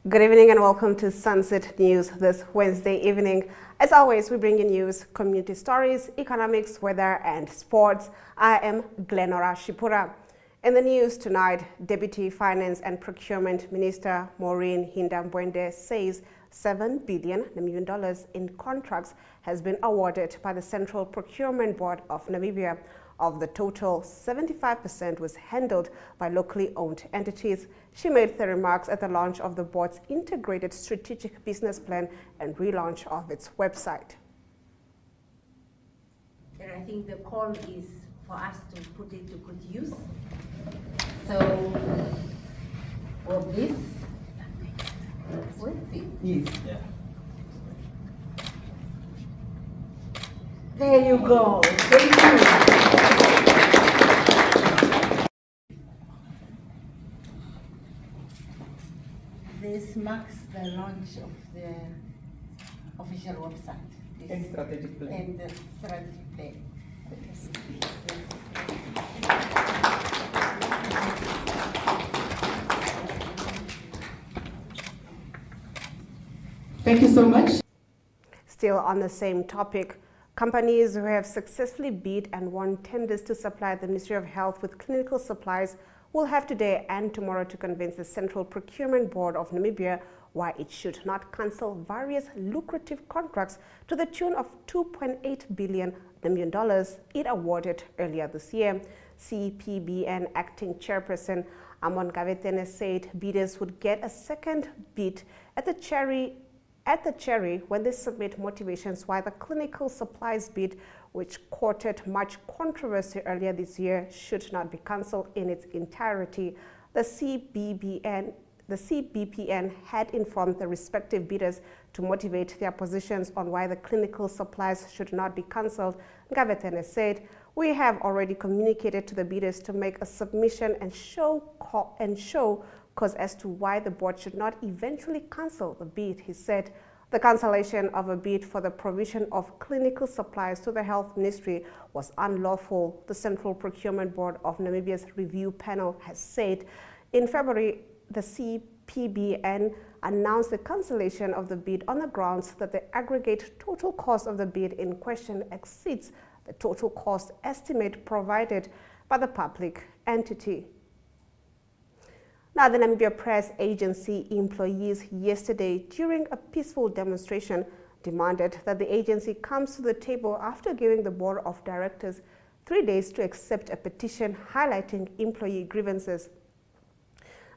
Good evening and welcome to Sunset News this Wednesday evening. As always, we bring you news, community stories, economics, weather, and sports. I am Glenora Shipura. In the news tonight, Deputy Finance and Procurement Minister Maureen Hindambwende says $7 billion Namibian in contracts has been awarded by the Central Procurement Board of Namibia. Of the total, 75% was handled by locally owned entities. She made the remarks at the launch of the board's integrated strategic business plan and relaunch of its website. And I think the call is for us to put it to good use. So, of this, where is it? Yes. Yeah. There you go. Thank you. This marks the launch of the official website. And strategic plan. And the strategic plan. Thank you so much. Still on the same topic, companies who have successfully bid and won tenders to supply the Ministry of Health with clinical supplies will have today and tomorrow to convince the Central Procurement Board of Namibia why it should not cancel various lucrative contracts to the tune of $2.8 billion it awarded earlier this year. CPBN acting chairperson Amon Gavetene said bidders would get a second bid at the cherry when they submit motivations, while the clinical supplies bid, which courted much controversy earlier this year, should not be cancelled in its entirety. The CBPN had informed the respective bidders to motivate their positions on why the clinical supplies should not be cancelled. Gavetene said, "We have already communicated to the bidders to make a submission and show cause as to why the board should not eventually cancel the bid," he said. The cancellation of a bid for the provision of clinical supplies to the Health Ministry was unlawful, the Central Procurement Board of Namibia's review panel has said. In February, the CPBN announced the cancellation of the bid on the grounds that the aggregate total cost of the bid in question exceeds the total cost estimate provided by the public entity. Now, the Namibia Press Agency employees yesterday, during a peaceful demonstration, demanded that the agency comes to the table after giving the board of directors 3 days to accept a petition highlighting employee grievances.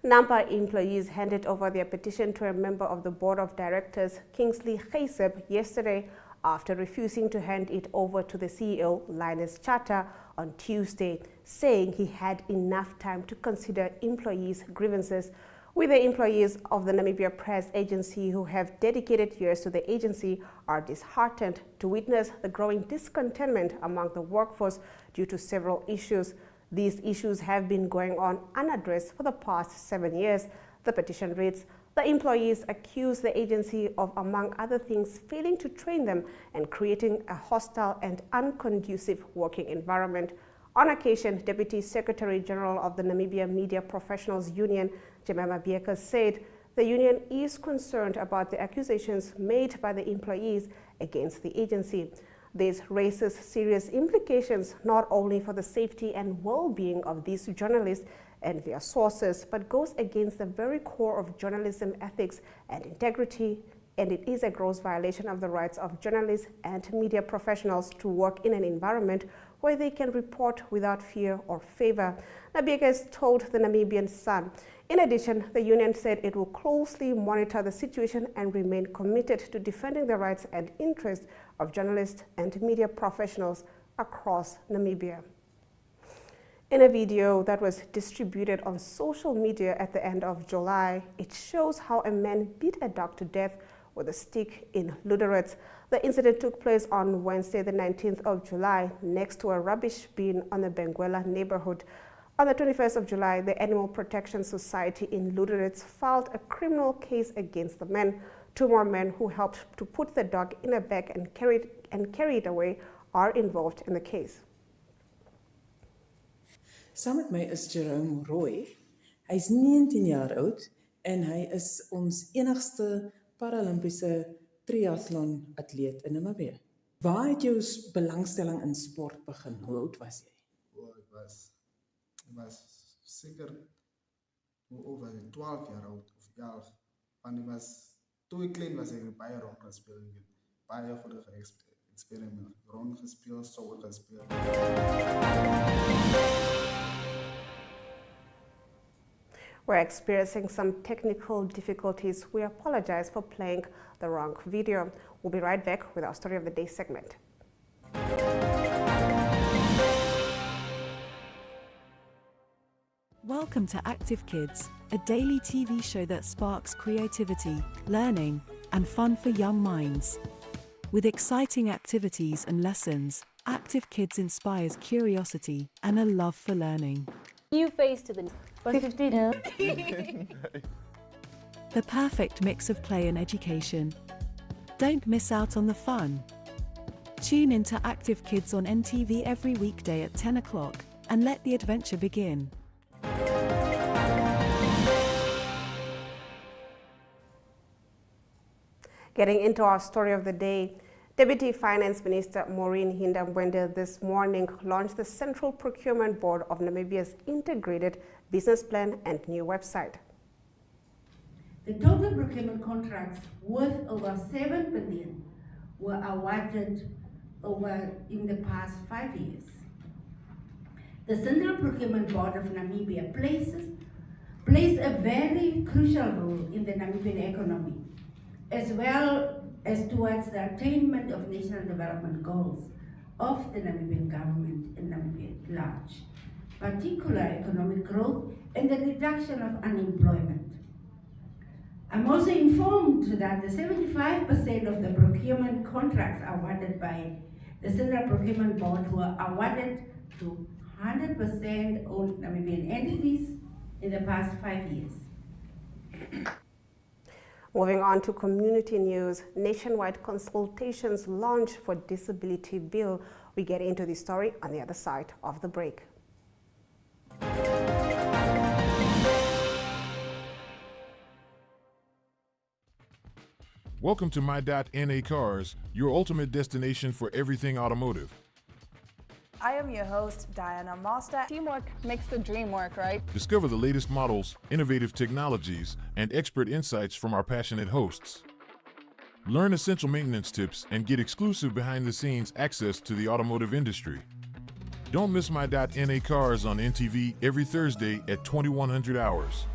NAMPA employees handed over their petition to a member of the board of directors, Kingsley Geiseb, yesterday after refusing to hand it over to the CEO, Linus Chata, on Tuesday, saying he had enough time to consider employees' grievances. We, the employees of the Namibia Press Agency who have dedicated years to the agency, are disheartened to witness the growing discontentment among the workforce due to several issues. These issues have been going on unaddressed for the past 7 years. The petition reads, "The employees accuse the agency of, among other things, failing to train them and creating a hostile and unconducive working environment." On occasion, Deputy Secretary General of the Namibia Media Professionals Union, Jemima Bieka, said the union is concerned about the accusations made by the employees against the agency. This raises serious implications not only for the safety and well-being of these journalists and their sources, but goes against the very core of journalism ethics and integrity, and it is a gross violation of the rights of journalists and media professionals to work in an environment where they can report without fear or favor, Nabieka has told the Namibian Sun. In addition, the union said it will closely monitor the situation and remain committed to defending the rights and interests of journalists and media professionals across Namibia. In a video that was distributed on social media at the end of July, it shows how a man beat a dog to death with a stick in Luderitz. The incident took place on Wednesday, the 19th of July, next to a rubbish bin on the Benguela neighborhood. On the 21st of July, the Animal Protection Society in Luderitz filed a criminal case against the man. 2 more men who helped to put the dog in a bag and carry it away are involved in the case. Saam met my is Jerome Roy. Hy's 19 jaar oud en hy is ons enigste Paralimpiese triathlon atleet in Namibië. Waar het jou belangstelling in sport begin? Hoe oud was jy? Oh, ik was zeker, hoe oud was ik? 12 jaar oud of 11. Want toen ik klein was, ik een paar rond gespeeld. Ik heb een paar jaar voor de experiment rond gespeeld, soort gespeeld. We're experiencing some technical difficulties. We apologize for playing the wrong video. We'll be right back with our Story of the Day segment. Welcome to Active Kids, a daily TV show that sparks creativity, learning, and fun for young minds. With exciting activities and lessons, Active Kids inspires curiosity and a love for learning. New face to the 150. The perfect mix of play and education. Don't miss out on the fun. Tune in to Active Kids on NTV every weekday at 10 o'clock and let the adventure begin. Getting into our story of the day, Deputy Finance Minister Maureen Hindambwende this morning launched the Central Procurement Board of Namibia's integrated business plan and new website. The total procurement contracts worth over 7 billion were awarded in the past 5 years. The Central Procurement Board of Namibia plays a very crucial role in the Namibian economy, as well as towards the attainment of national development goals of the Namibian government and Namibia at large, particularly economic growth and the reduction of unemployment. I'm also informed that the 75% of the procurement contracts awarded by the Central Procurement Board were awarded to 100% owned Namibian entities in the past 5 years. Moving on to community news, nationwide consultations launch for disability bill. We get into the story on the other side of the break. Welcome to My.NA Cars, your ultimate destination for everything automotive. I am your host, Diana Master. Teamwork makes the dream work, right? Discover the latest models, innovative technologies, and expert insights from our passionate hosts. Learn essential maintenance tips and get exclusive behind-the-scenes access to the automotive industry. Don't miss My.NA Cars on NTV every Thursday at 2100 hours.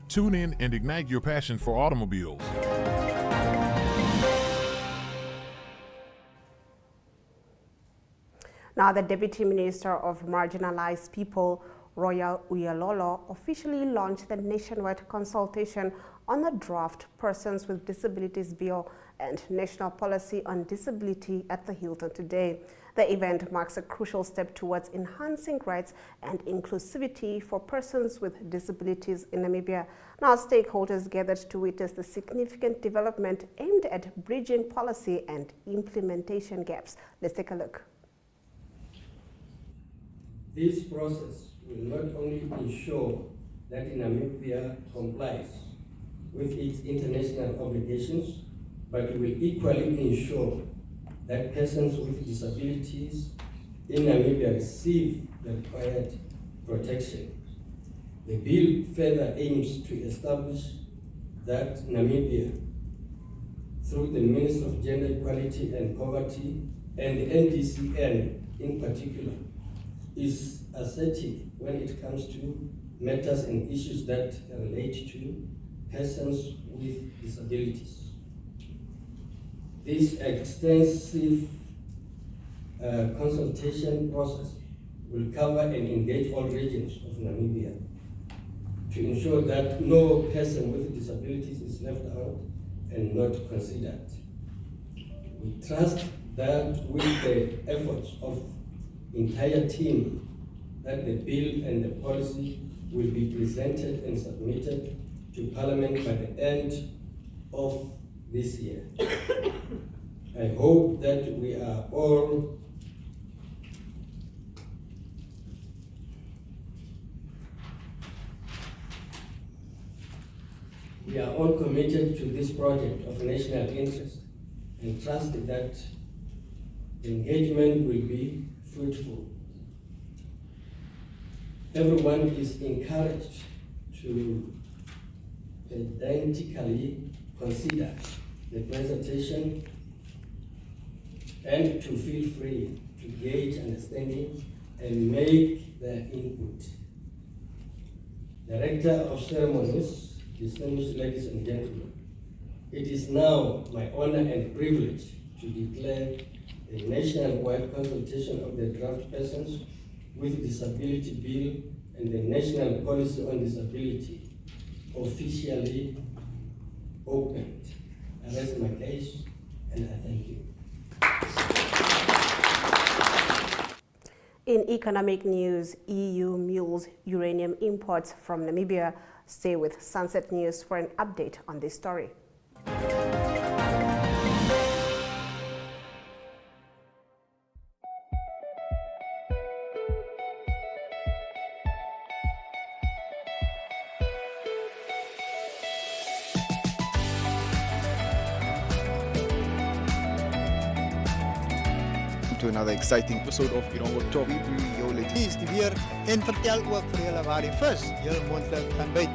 Tune in and ignite your passion for automobiles. Now, the Deputy Minister of Marginalized People, Royal Uyalolo, officially launched the nationwide consultation on the draft Persons with Disabilities Bill and National Policy on Disability at the Hilton today. The event marks a crucial step towards enhancing rights and inclusivity for persons with disabilities in Namibia. Now, stakeholders gathered to witness the significant development aimed at bridging policy and implementation gaps. Let's take a look. This process will not only ensure that Namibia complies with its international obligations, but will equally ensure that persons with disabilities in Namibia receive the required protection. The bill further aims to establish that Namibia, through the Ministry of Gender Equality and Poverty and the NDCN in particular, is assertive when it comes to matters and issues that relate to persons with disabilities. This extensive consultation process will cover and engage all regions of Namibia to ensure that no person with disabilities is left out and not considered. We trust that with the efforts of entire team, that the bill and the policy will be presented and submitted to Parliament by the end of this year. I hope that we are all We are all committed to this project of national interest and trust that the engagement will be fruitful. Everyone is encouraged to pedantically consider the presentation and to feel free to gauge understanding and make their input. Director of Ceremonies, distinguished ladies and gentlemen, it is now my honor and privilege to declare the nationwide consultation of the draft persons with disability bill and the national policy on disability officially opened. I rest my case and I thank you. In economic news, EU mules uranium imports from Namibia. Stay with Sunset News for an update on this story. To another exciting episode of Irongo Talk. Is die weer en vertel ook vir julle waar die vis heel moontlik gaan byt.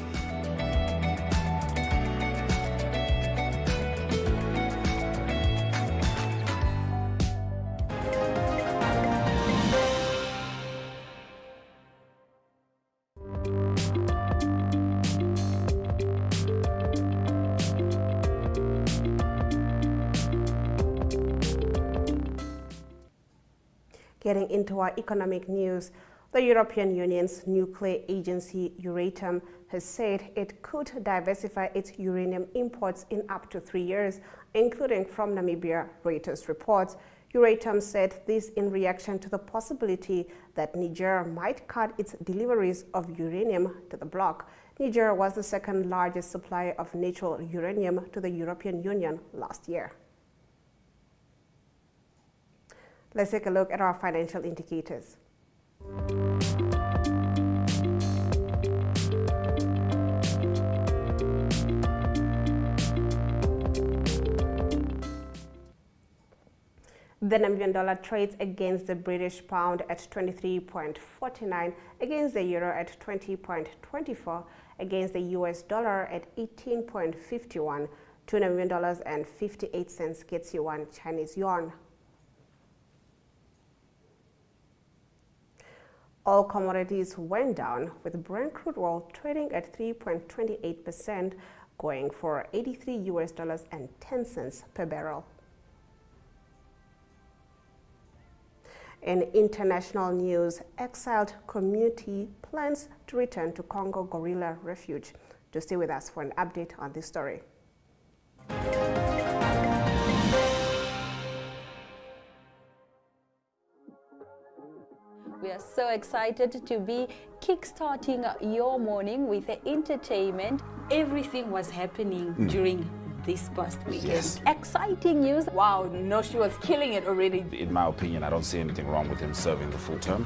Getting into our economic news, the European Union's nuclear agency Euratom has said it could diversify its uranium imports in up to 3 years, including from Namibia, Reuters reports. Euratom said this in reaction to the possibility that Niger might cut its deliveries of uranium to the bloc. Niger was the second largest supplier of natural uranium to the European Union last year. Let's take a look at our financial indicators. The Namibian dollar trades against the British pound at 23.49, against the euro at 20.24, against the US dollar at 18.51. 2 Namibian dollars and 58 cents gets you 1 Chinese yuan. All commodities went down, with Brent crude oil trading at 3.28%, going for $83.10 per barrel. In international news, exiled community plans to return to Congo Gorilla Refuge. Do stay with us for an update on this story. We are so excited to be kickstarting your morning with the entertainment. Everything was happening during this past weekend. Yes. Exciting news. Wow, no, she was killing it already. In my opinion, I don't see anything wrong with him serving the full term.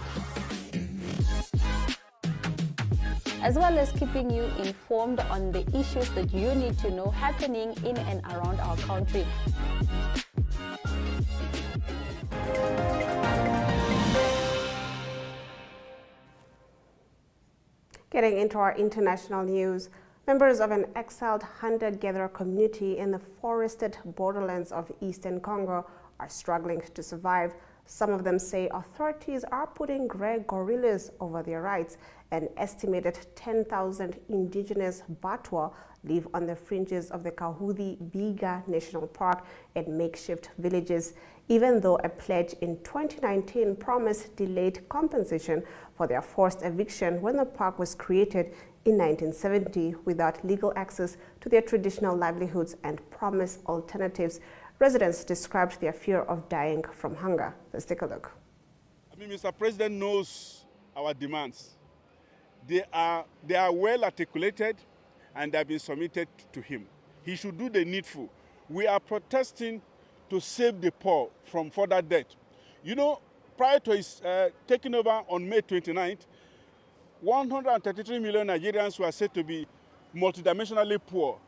As well as keeping you informed on the issues that you need to know happening in and around our country. Getting into our international news, members of an exiled hunter-gatherer community in the forested borderlands of eastern Congo are struggling to survive. Some of them say authorities are putting grey gorillas over their rights. An estimated 10,000 indigenous Batwa live on the fringes of the Kahudi-Biga National Park in makeshift villages, even though a pledge in 2019 promised delayed compensation for their forced eviction when the park was created in 1970 without legal access to their traditional livelihoods and promised alternatives. Residents described their fear of dying from hunger. Let's take a look. I mean, Mr. President knows our demands. They are well articulated and they have been submitted to him. He should do the needful. We are protesting to save the poor from further debt. You know, prior to his taking over on May 29th, 133 million Nigerians were said to be multidimensionally poor.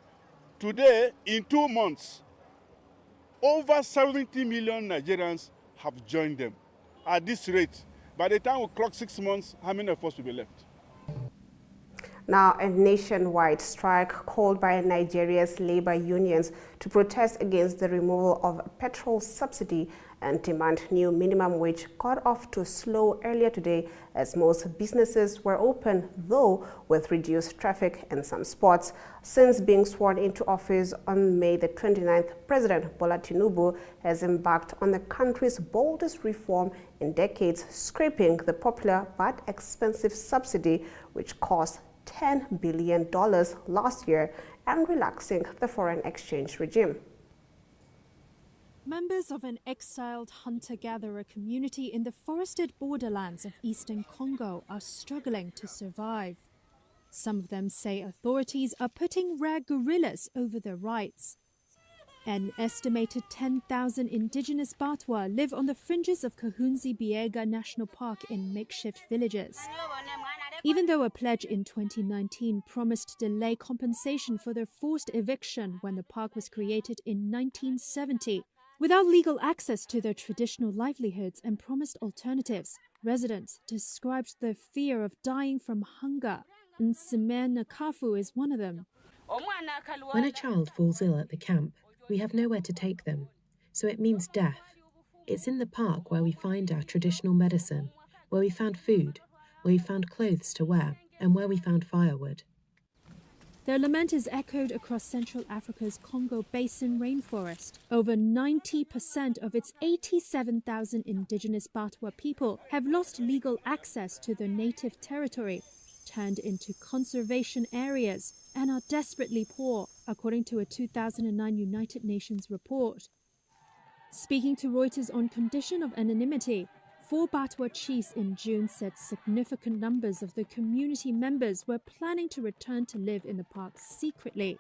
Today, in 2 months, over 70 million Nigerians have joined them. At this rate, by the time we clock 6 months, how many of us will be left? Now, a nationwide strike called by Nigeria's labor unions to protest against the removal of petrol subsidy and demand new minimum wage got off to slow earlier today as most businesses were open, though with reduced traffic in some spots. Since being sworn into office on May the 29th, President Bola Tinubu has embarked on the country's boldest reform in decades, scrapping the popular but expensive subsidy, which cost $10 billion last year, and relaxing the foreign exchange regime. Members of an exiled hunter-gatherer community in the forested borderlands of eastern Congo are struggling to survive. Some of them say authorities are putting rare gorillas over their rights. An estimated 10,000 indigenous Batwa live on the fringes of Kahunzi-Biega National Park in makeshift villages. Even though a pledge in 2019 promised to delay compensation for their forced eviction when the park was created in 1970, without legal access to their traditional livelihoods and promised alternatives, residents described their fear of dying from hunger, and Simen Nakafu is one of them. When a child falls ill at the camp, we have nowhere to take them, so it means death. It's in the park where we find our traditional medicine, where we found food, where we found clothes to wear, and where we found firewood. Their lament is echoed across Central Africa's Congo Basin rainforest. Over 90% of its 87,000 indigenous Batwa people have lost legal access to their native territory, turned into conservation areas, and are desperately poor, according to a 2009 United Nations report. Speaking to Reuters on condition of anonymity, 4 Batwa chiefs in June said significant numbers of the community members were planning to return to live in the park secretly.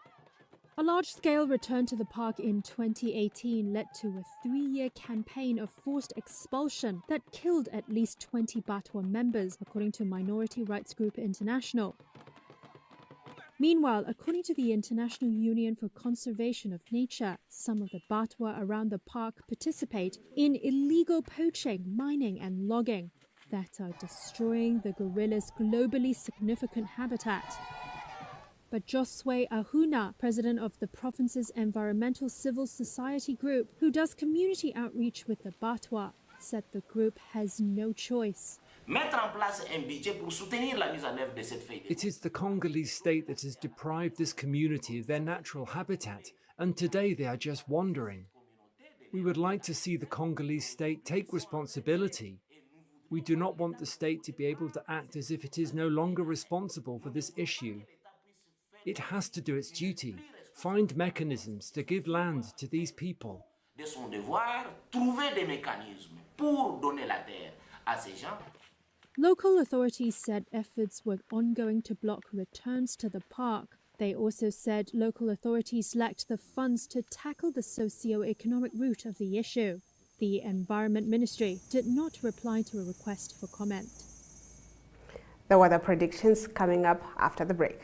A large-scale return to the park in 2018 led to a 3-year campaign of forced expulsion that killed at least 20 Batwa members, according to Minority Rights Group International. Meanwhile, according to the International Union for Conservation of Nature, some of the Batwa around the park participate in illegal poaching, mining and logging that are destroying the gorilla's globally significant habitat. But Josue Ahuna, president of the province's environmental civil society group, who does community outreach with the Batwa, said the group has no choice. It is the Congolese state that has deprived this community of their natural habitat, and today they are just wandering. We would like to see the Congolese state take responsibility. We do not want the state to be able to act as if it is no longer responsible for this issue. It has to do its duty, find mechanisms to give land to these people. Local authorities said efforts were ongoing to block returns to the park. They also said local authorities lacked the funds to tackle the socio-economic root of the issue. The Environment Ministry did not reply to a request for comment. The weather predictions coming up after the break.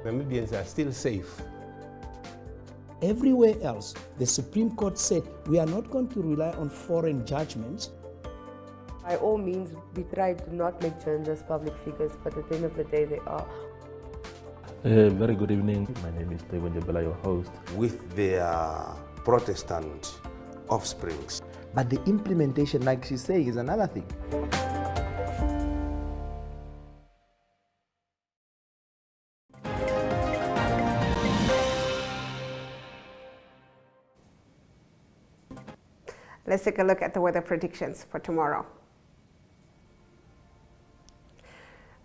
Namibians are still safe. Everywhere else, the Supreme Court said we are not going to rely on foreign judgments. By all means, we try to not make journalists public figures, but at the end of the day, they are. Very good evening. My name is Tebo Njebela, your host. With their Protestant offsprings. But the implementation, like she's saying, is another thing. Let's take a look at the weather predictions for tomorrow.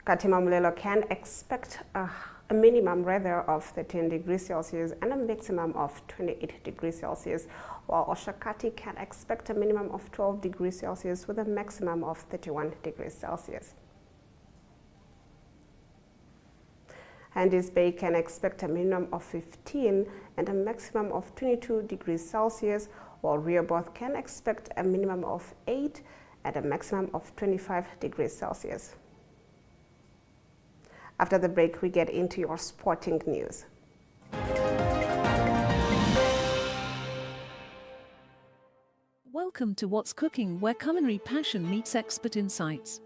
Katima Mulilo can expect a minimum rather of 13 degrees Celsius and a maximum of 28 degrees Celsius, while Oshakati can expect a minimum of 12 degrees Celsius with a maximum of 31 degrees Celsius. Handys Bay can expect a minimum of 15 and a maximum of 22 degrees Celsius, while Rehoboth can expect a minimum of 8 at a maximum of 25 degrees Celsius. After the break, we get into your sporting news. Welcome to What's Cooking, where culinary passion meets expert insights.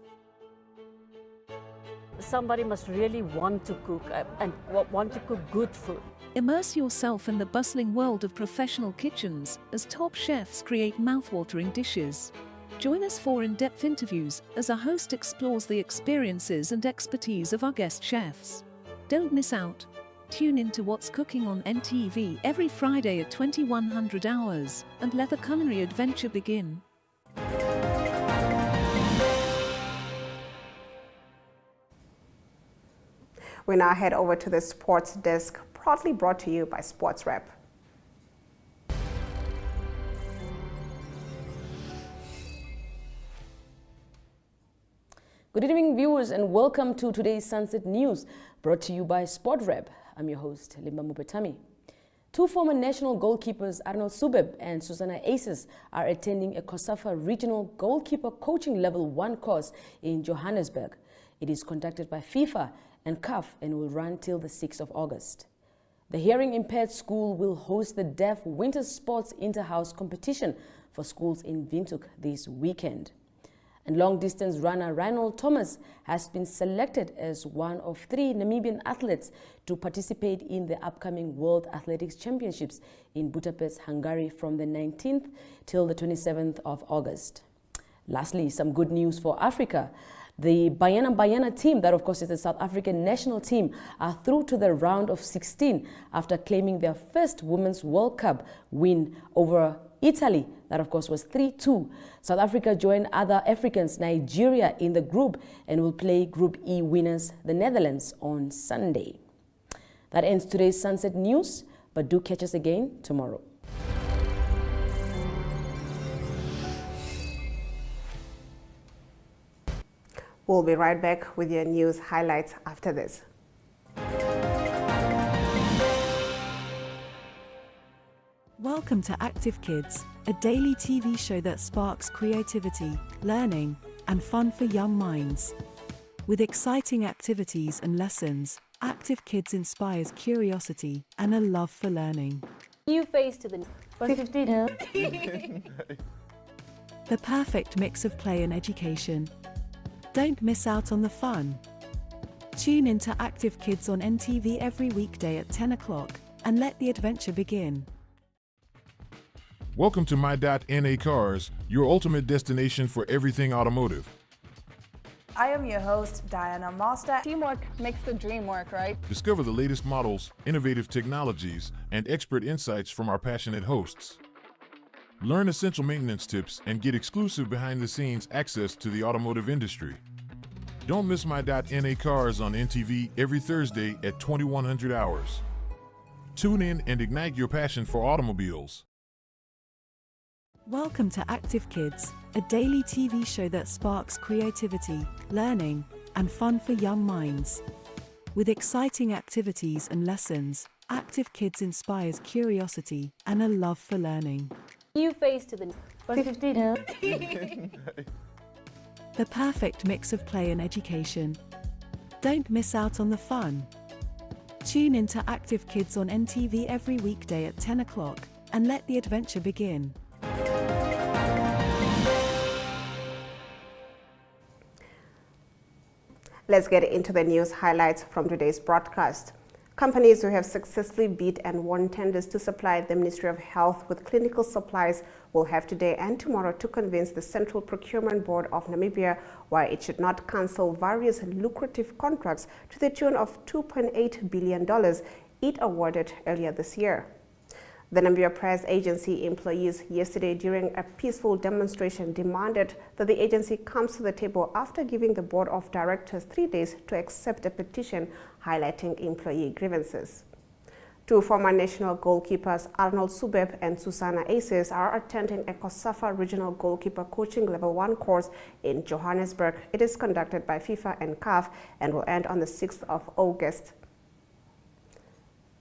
Somebody must really want to cook and want to cook good food. Immerse yourself in the bustling world of professional kitchens as top chefs create mouthwatering dishes. Join us for in-depth interviews as our host explores the experiences and expertise of our guest chefs. Don't miss out. Tune in to What's Cooking on NTV every Friday at 2100 hours and let the culinary adventure begin. We now head over to the sports desk, proudly brought to you by Sports Rep. Good evening, viewers, and welcome to today's Sunset News, brought to you by Sport Rep. I'm your host, Limba Mupetami. Two former national goalkeepers, Arnold Subeb and Susanna Aces, are attending a COSAFA Regional Goalkeeper Coaching Level 1 course in Johannesburg. It is conducted by FIFA and CAF and will run till the 6th of August. The hearing impaired school will host the Deaf Winter Sports Inter-House competition for schools in Windhoek this weekend. And long-distance runner Reinhold Thomas has been selected as one of 3 Namibian athletes to participate in the upcoming World Athletics Championships in Budapest, Hungary from the 19th till the 27th of August. Lastly, some good news for Africa. The Banyana team, that of course is the South African national team, are through to the round of 16 after claiming their first Women's World Cup win over Italy. That of course was 3-2. South Africa joined other Africans, Nigeria, in the group and will play Group E winners, the Netherlands, on Sunday. That ends today's Sunset News, but do catch us again tomorrow. We'll be right back with your news highlights after this. Welcome to Active Kids, a daily TV show that sparks creativity, learning, and fun for young minds. With exciting activities and lessons, Active Kids inspires curiosity and a love for learning. New face to the 15. The perfect mix of play and education. Don't miss out on the fun. Tune in to Active Kids on NTV every weekday at 10 o'clock and let the adventure begin. Welcome to My.NA Cars, your ultimate destination for everything automotive. I am your host, Diana Master. Teamwork makes the dream work, right? Discover the latest models, innovative technologies, and expert insights from our passionate hosts. Learn essential maintenance tips and get exclusive behind-the-scenes access to the automotive industry. Don't miss My.NA Cars on NTV every Thursday at 2100 hours. Tune in and ignite your passion for automobiles. Welcome to Active Kids, a daily TV show that sparks creativity, learning, and fun for young minds. With exciting activities and lessons, Active Kids inspires curiosity and a love for learning. New face to the 15. The perfect mix of play and education. Don't miss out on the fun. Tune in to Active Kids on NTV every weekday at 10 o'clock and let the adventure begin. Let's get into the news highlights from today's broadcast. Companies who have successfully bid and won tenders to supply the Ministry of Health with clinical supplies will have today and tomorrow to convince the Central Procurement Board of Namibia why it should not cancel various lucrative contracts to the tune of $2.8 billion it awarded earlier this year. The Namibia Press Agency employees yesterday during a peaceful demonstration demanded that the agency comes to the table after giving the board of directors 3 days to accept a petition highlighting employee grievances. Two former national goalkeepers, Arnold Subeb and Susanna Aces, are attending a COSAFA Regional Goalkeeper Coaching Level 1 course in Johannesburg. It is conducted by FIFA and CAF and will end on the 6th of August.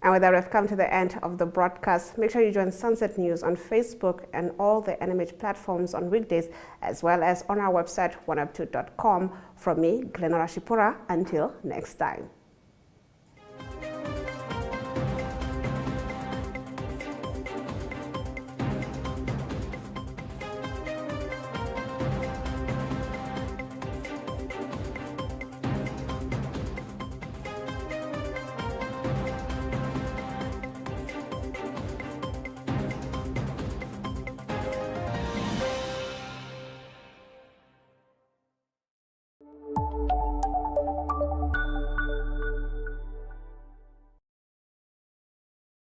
And with that, we've come to the end of the broadcast. Make sure you join Sunset News on Facebook and all the NMH platforms on weekdays, as well as on our website, oneup2.com. From me, Glenora Shipura, until next time.